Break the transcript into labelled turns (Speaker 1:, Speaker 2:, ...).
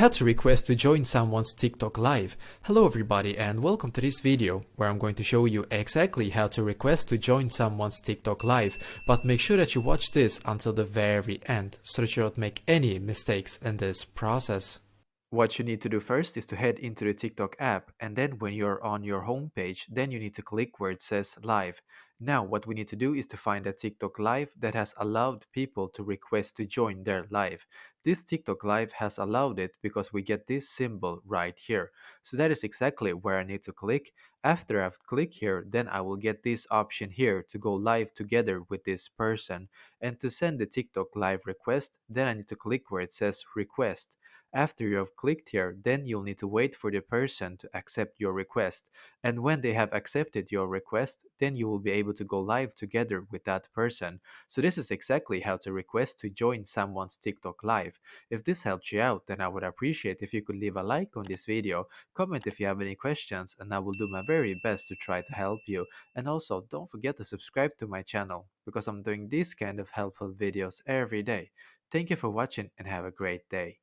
Speaker 1: How to request to join someone's TikTok live. Hello everybody and welcome to this video where I'm going to show you exactly how to request to join someone's TikTok live, but make sure that you watch this until the very end so that you don't make any mistakes in this process. What you need to do first is to head into the TikTok app, and then when you're on your home page, then you need to click where it says live. Now what we need to do is to find a TikTok live that has allowed people to request to join their live. This TikTok live has allowed it because we get this symbol right here. So that is exactly where I need to click. After I've clicked here, then I will get this option here to go live together with this person. And to send the TikTok live request, then I need to click where it says request. After you have clicked here, then you'll need to wait for the person to accept your request. And when they have accepted your request, then you will be able to go live together with that person. So this is exactly how to request to join someone's TikTok live. If this helped you out, then I would appreciate if you could leave a like on this video, comment if you have any questions, and I will do my very best to try to help you. And also, don't forget to subscribe to my channel because I'm doing these kind of helpful videos every day. Thank you for watching and have a great day.